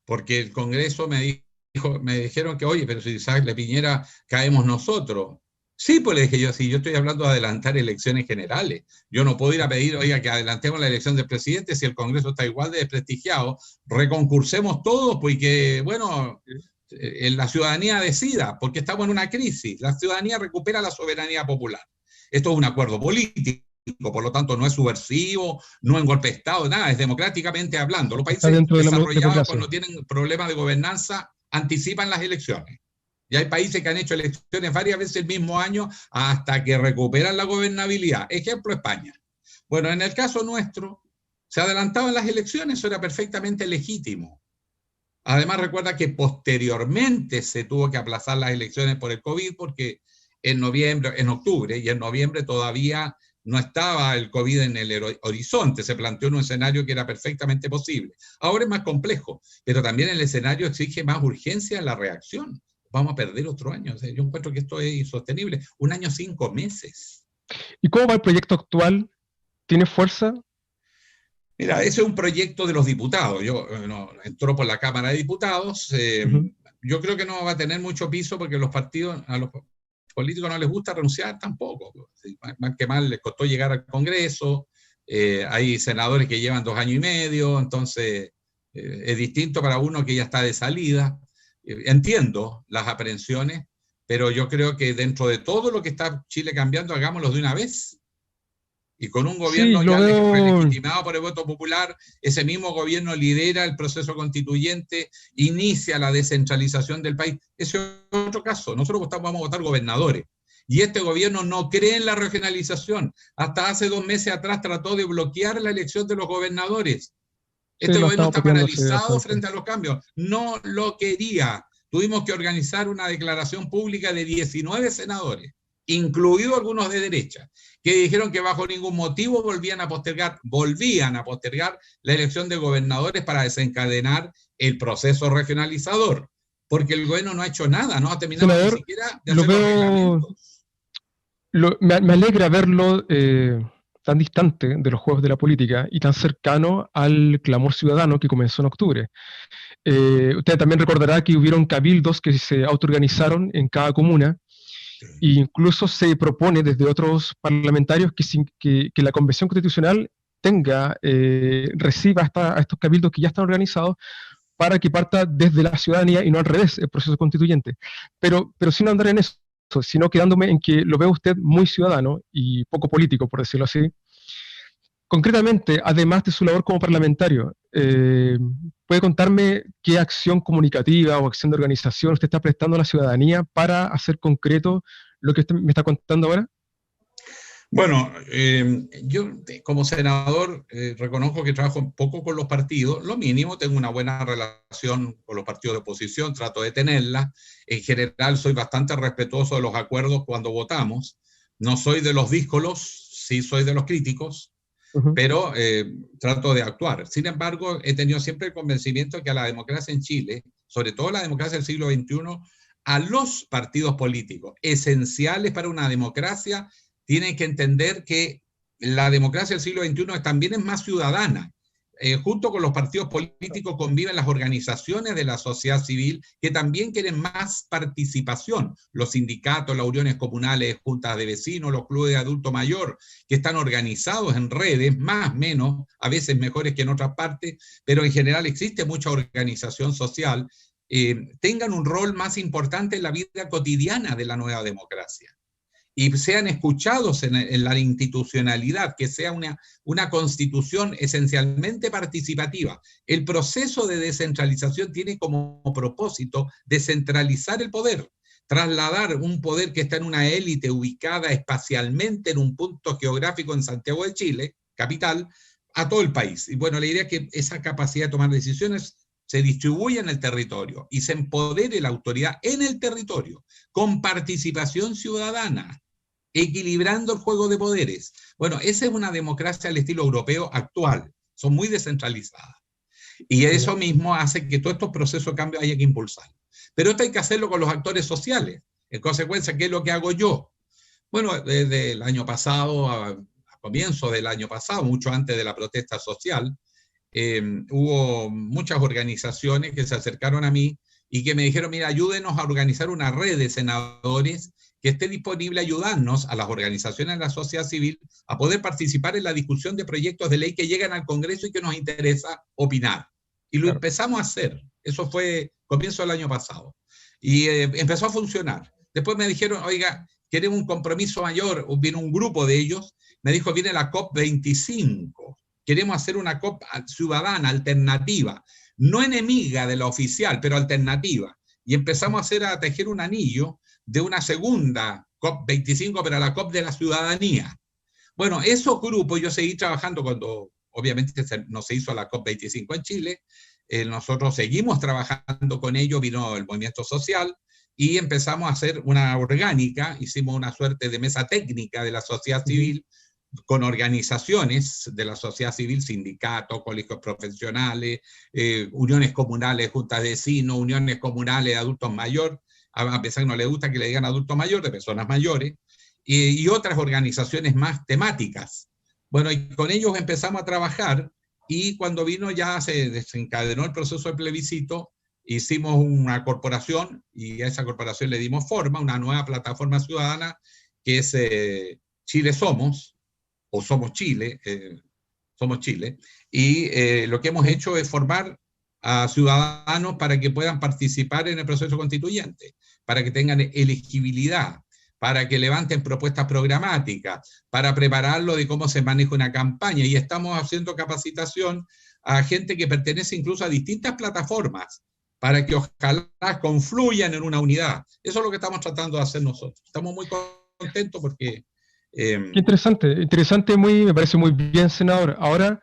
B: porque el Congreso me dijeron que, oye, pero si sale Piñera, caemos nosotros. Sí, pues le dije yo, sí, yo estoy hablando de adelantar elecciones generales. Yo no puedo ir a pedir, oiga, que adelantemos la elección del presidente si el Congreso está igual de desprestigiado. Reconcursemos todos, pues que, bueno, la ciudadanía decida, porque estamos en una crisis. La ciudadanía recupera la soberanía popular. Esto es un acuerdo político, por lo tanto no es subversivo, no es golpe de Estado, nada, es democráticamente hablando. Los
A: Está
B: países
A: dentro de la
B: desarrollados,
A: democracia.
B: cuando tienen problemas de gobernanza, anticipan las elecciones. Y hay países que han hecho elecciones varias veces el mismo año hasta que recuperan la gobernabilidad. Ejemplo, España. Bueno, en el caso nuestro, se adelantaban las elecciones, eso era perfectamente legítimo. Además, recuerda que posteriormente se tuvo que aplazar las elecciones por el COVID porque en octubre y en noviembre todavía no estaba el COVID en el horizonte, se planteó un escenario que era perfectamente posible. Ahora es más complejo, pero también el escenario exige más urgencia en la reacción. Vamos a perder otro año. O sea, yo encuentro que esto es insostenible. 1 año, 5 meses.
A: ¿Y cómo va el proyecto actual? ¿Tiene fuerza?
B: Mira, ese es un proyecto de los diputados. Entró por la Cámara de Diputados.
A: Ujú.
B: Yo creo que no va a tener mucho piso porque a los políticos no les gusta renunciar tampoco. Más que mal les costó llegar al Congreso. Hay senadores que llevan 2 años y medio, entonces es distinto para uno que ya está de salida. Entiendo las aprehensiones, pero yo creo que dentro de todo lo que está Chile cambiando, hagámoslo de una vez. Y con un
A: Sí,
B: gobierno
A: lo
B: ya
A: veo,
B: relegitimado por el voto popular, ese mismo gobierno lidera el proceso constituyente, inicia la descentralización del país. Ese es otro caso. Nosotros vamos a votar gobernadores. Y este gobierno no cree en la regionalización. Hasta hace 2 meses atrás trató de bloquear la elección de los gobernadores.
A: sí,
B: Este
A: lo ha
B: gobierno
A: estado
B: está
A: pateándose
B: paralizado
A: bastante.
B: frente a los cambios. No lo quería. Tuvimos que organizar una declaración pública de 19 senadores, incluidos algunos de derecha, que dijeron que bajo ningún motivo volvían a postergar la elección de gobernadores para desencadenar el proceso regionalizador, porque el gobierno no ha hecho nada, no ha terminado ni
A: Senador,
B: siquiera de
A: lo
B: hacer los
A: veo,
B: reglamentos.
A: me alegra verlo tan distante de los juegos de la política y tan cercano al clamor ciudadano que comenzó en octubre. Usted también recordará que hubieron cabildos que se autoorganizaron en cada comuna e incluso se propone desde otros parlamentarios que la Convención Constitucional reciba a estos cabildos que ya están organizados para que parta desde la ciudadanía y no al revés, el proceso constituyente. Pero sin andar en eso, sino quedándome en que lo veo usted muy ciudadano y poco político, por decirlo así. Concretamente, además de su labor como parlamentario, ¿puede contarme qué acción comunicativa o acción de organización usted está prestando a la ciudadanía para hacer concreto lo que usted me está contando ahora?
B: Bueno, yo como senador reconozco que trabajo un poco con los partidos, lo mínimo, tengo una buena relación con los partidos de oposición, trato de tenerla. En general soy bastante respetuoso de los acuerdos cuando votamos. No soy de los díscolos, sí soy de los críticos,
A: Ujú.
B: pero trato de actuar. Sin embargo, he tenido siempre el convencimiento que a la democracia en Chile, sobre todo la democracia del siglo XXI, a los partidos políticos esenciales para una democracia, tienen que entender que la democracia del siglo XXI también es más ciudadana. Junto con los partidos políticos conviven las organizaciones de la sociedad civil que también quieren más participación. Los sindicatos, las uniones comunales, juntas de vecinos, los clubes de adulto mayor, que están organizados en redes, más o menos, a veces mejores que en otras partes, pero en general existe mucha organización social, tengan un rol más importante en la vida cotidiana de la nueva democracia y sean escuchados en la institucionalidad, que sea una constitución esencialmente participativa. El proceso de descentralización tiene como propósito descentralizar el poder, trasladar un poder que está en una élite ubicada espacialmente en un punto geográfico en Santiago de Chile, capital, a todo el país. Y bueno, la idea es que esa capacidad de tomar decisiones se distribuya en el territorio y se empodere la autoridad en el territorio con participación ciudadana, equilibrando el juego de poderes. Bueno, esa es una democracia al estilo europeo actual, son muy descentralizadas. Y eso mismo hace que todos estos procesos de cambio haya que impulsar. Pero esto hay que hacerlo con los actores sociales. En consecuencia, ¿qué es lo que hago yo? Bueno, desde el año pasado, a comienzo del año pasado, mucho antes de la protesta social, hubo muchas organizaciones que se acercaron a mí y que me dijeron, mira, ayúdenos a organizar una red de senadores que esté disponible a ayudarnos a las organizaciones de la sociedad civil a poder participar en la discusión de proyectos de ley que llegan al Congreso y que nos interesa opinar. Y lo
A: Claro.
B: empezamos a hacer. Eso fue comienzo del año pasado. Y empezó a funcionar. Después me dijeron, oiga, queremos un compromiso mayor. Vino un grupo de ellos. Me dijo, viene la COP25. Queremos hacer una COP ciudadana, alternativa. No enemiga de la oficial, pero alternativa. Y empezamos a tejer un anillo de una segunda COP25, pero la COP de la ciudadanía. Bueno, esos grupos yo seguí trabajando cuando obviamente no se hizo la COP25 en Chile, nosotros seguimos trabajando con ellos, vino el movimiento social y empezamos a hacer una orgánica, hicimos una suerte de mesa técnica de la sociedad civil, con organizaciones de la sociedad civil, sindicatos, colegios profesionales, uniones comunales, juntas de vecinos, uniones comunales de adultos mayores, a pesar que no le gusta que le digan adulto mayor, de personas mayores, y otras organizaciones más temáticas. Bueno, y con ellos empezamos a trabajar y cuando vino ya se desencadenó el proceso de plebiscito, hicimos una corporación y a esa corporación le dimos forma, una nueva plataforma ciudadana que es Chile Somos, o Somos Chile, y lo que hemos hecho es formar a ciudadanos para que puedan participar en el proceso constituyente, para que tengan elegibilidad, para que levanten propuestas programáticas, para prepararlo de cómo se maneja una campaña, y estamos haciendo capacitación a gente que pertenece incluso a distintas plataformas, para que ojalá confluyan en una unidad. Eso es lo que estamos tratando de hacer nosotros. Estamos muy contentos porque
A: Qué interesante, interesante, me parece muy bien, senador. Ahora,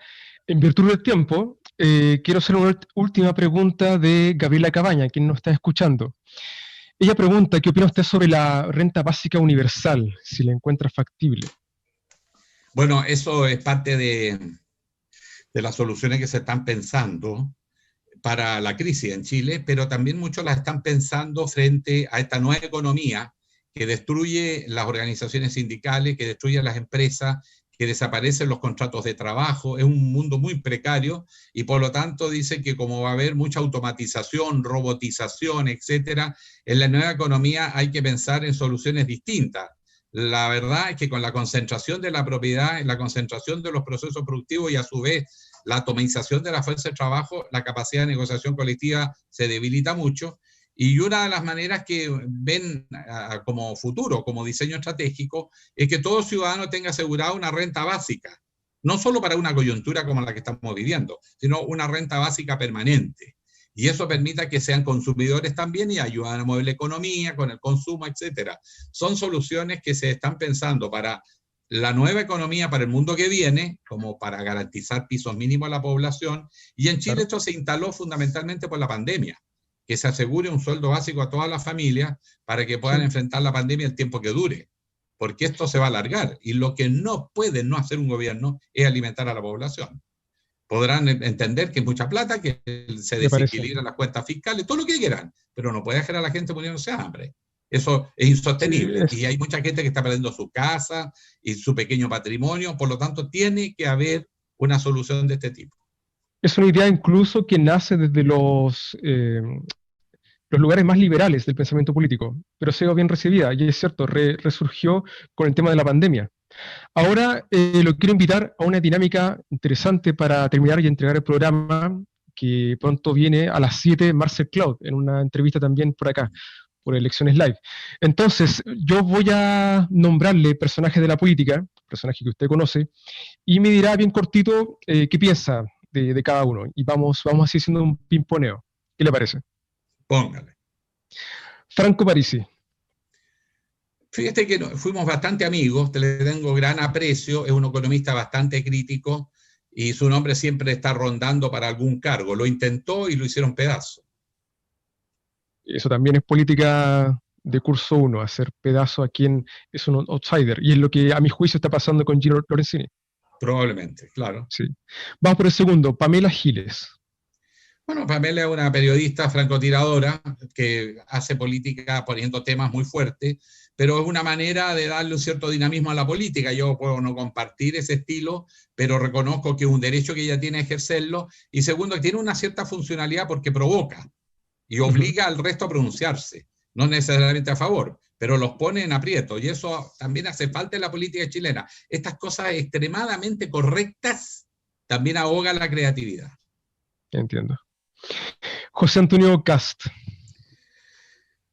A: en virtud del tiempo, quiero hacer una última pregunta de Gabriela Cabaña, quien nos está escuchando. Ella pregunta, ¿qué opina usted sobre la renta básica universal, si la encuentra factible?
B: bueno, eso es parte de las soluciones que se están pensando para la crisis en Chile, pero también muchos las están pensando frente a esta nueva economía que destruye las organizaciones sindicales, que destruye las empresas, que desaparecen los contratos de trabajo. Es un mundo muy precario y por lo tanto dice que como va a haber mucha automatización, robotización, etcétera, en la nueva economía hay que pensar en soluciones distintas. La verdad es que con la concentración de la propiedad, la concentración de los procesos productivos y a su vez la atomización de la fuerza de trabajo, la capacidad de negociación colectiva se debilita mucho. Y una de las maneras que ven como futuro, como diseño estratégico, es que todo ciudadano tenga asegurada una renta básica, no solo para una coyuntura como la que estamos viviendo, sino una renta básica permanente. Y eso permita que sean consumidores también y ayudan a mover la economía con el consumo, etcétera. Son soluciones que se están pensando para la nueva economía, para el mundo que viene, como para garantizar pisos mínimos a la población. Y en Chile
A: Claro.
B: esto se instaló fundamentalmente por la pandemia, que se asegure un sueldo básico a todas las familias para que puedan
A: Sí.
B: enfrentar la pandemia el tiempo que dure, porque esto se va a alargar y lo que no puede no hacer un gobierno es alimentar a la población. Podrán entender que es mucha plata, que se
A: Me parece.
B: desequilibran las cuentas fiscales, todo lo que quieran, pero no puede dejar a la gente muriéndose de hambre. Eso es
A: Sí,
B: insostenible y hay mucha gente que está perdiendo su casa y su pequeño patrimonio, por lo tanto tiene que haber una solución de este tipo.
A: es una idea incluso que nace desde los lugares más liberales del pensamiento político, pero ha sido bien recibida y es cierto, resurgió con el tema de la pandemia. Ahora lo quiero invitar a una dinámica interesante para terminar y entregar el programa que pronto viene a las 7, Marcel Cloud, en una entrevista también por acá, por Elecciones Live. Entonces, yo voy a nombrarle personajes de la política, personajes que usted conoce, y me dirá bien cortito qué piensa de cada uno. Y vamos así haciendo un pimponeo. ¿Qué le parece?
B: Póngale.
A: Franco Parisi.
B: Fíjate que fuimos bastante amigos, le tengo gran aprecio, es un economista bastante crítico y su nombre siempre está rondando para algún cargo. Lo intentó y lo hicieron pedazo.
A: Eso también es política de curso uno, hacer pedazo a quien es un outsider. Y es lo que a mi juicio está pasando con Gino Lorenzini.
B: Probablemente, claro.
A: Sí. Vamos por el segundo, Pamela Giles.
B: Bueno, Pamela es una periodista francotiradora que hace política poniendo temas muy fuertes, pero es una manera de darle un cierto dinamismo a la política. Yo puedo no compartir ese estilo, pero reconozco que es un derecho que ella tiene a ejercerlo. Y segundo, que tiene una cierta funcionalidad porque provoca y
A: Ujú.
B: obliga al resto a pronunciarse, no necesariamente a favor, pero los pone en aprieto. Y eso también hace falta en la política chilena. Estas cosas extremadamente correctas también ahogan la creatividad.
A: Entiendo. José Antonio Cast.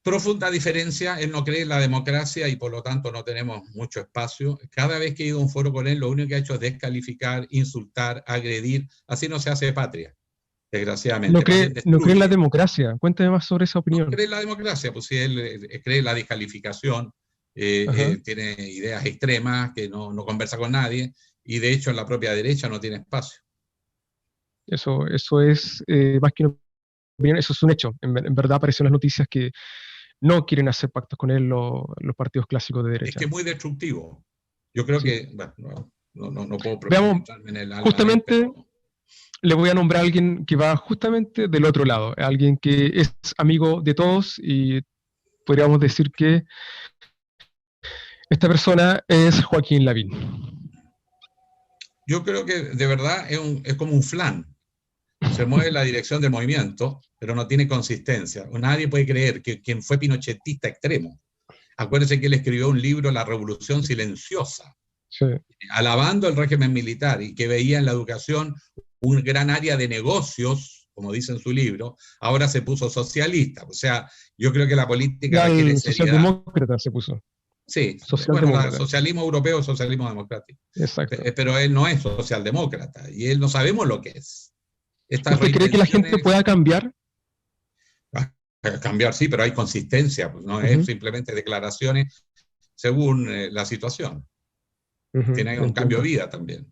B: Profunda diferencia, él no cree en la democracia y por lo tanto no tenemos mucho espacio. Cada vez que he ido a un foro con él, lo único que ha hecho es descalificar, insultar, agredir. Así no se hace patria,
A: No
B: desgraciadamente, más bien
A: cree, no cree en la
B: destruye.
A: democracia. Cuéntame más sobre esa
B: No
A: opinión.
B: cree en la democracia, pues si él cree en la descalificación,
A: Ajá.
B: tiene ideas extremas, que no conversa con nadie y de hecho en la propia derecha no tiene espacio.
A: Eso es más que una opinión, eso es un hecho. En verdad aparecen las noticias que no quieren hacer pactos con él los partidos clásicos de
B: Es que
A: derecha.
B: es muy destructivo. Yo creo
A: Sí.
B: que, bueno, no puedo
A: Veamos,
B: entrarme en el alma de él,
A: justamente
B: pero
A: le voy a nombrar a alguien que va justamente del otro lado, alguien que es amigo de todos y podríamos decir que esta persona es Joaquín Lavín.
B: yo creo que de verdad es como un flan. Se mueve en la dirección del movimiento, pero no tiene consistencia. Nadie puede creer que quien fue pinochetista extremo. Acuérdense que él escribió un libro, La Revolución Silenciosa,
A: Sí.
B: alabando el régimen militar y que veía en la educación un gran área de negocios, como dice en su libro, ahora se puso socialista. O sea, yo creo que la política
A: Ya
B: requiere
A: el
B: seriedad.
A: socialdemócrata se puso.
B: Sí, bueno, el
A: Socialdemócrata.
B: socialismo europeo, socialismo democrático.
A: Exacto.
B: Pero él no es socialdemócrata y él no sabemos lo que es. Estas
A: ¿Usted cree que la gente
B: reinvenciones,
A: pueda cambiar?
B: cambiar sí, pero hay consistencia, pues no es
A: Ujú,
B: simplemente declaraciones según la situación.
A: ujú,
B: Tiene un cambio de
A: entiendo.
B: vida también.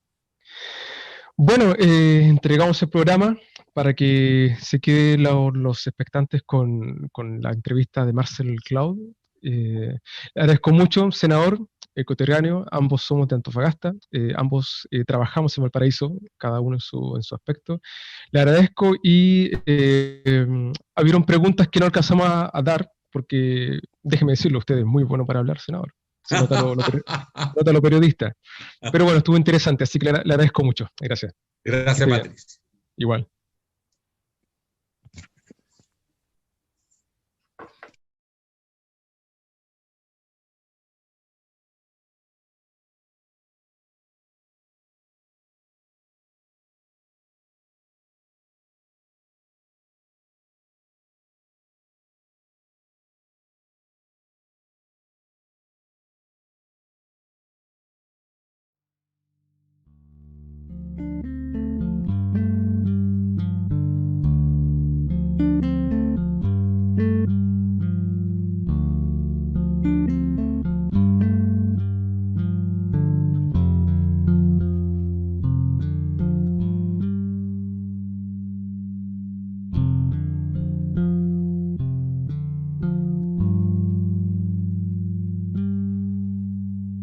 A: Bueno, entregamos el programa para que se queden los expectantes con la entrevista de Marcel Cloud. Le agradezco mucho, senador, coterráneo, ambos somos de Antofagasta, ambos trabajamos en Valparaíso, cada uno en su aspecto. Le agradezco y hubieron preguntas que no alcanzamos a dar, porque déjeme decirlo, usted es muy bueno para hablar, senador. Se nota nota lo periodista. Pero bueno, estuvo interesante, así que le agradezco mucho. Gracias. Que
B: Gracias,
A: esté bien.
B: Patricia.
A: Igual.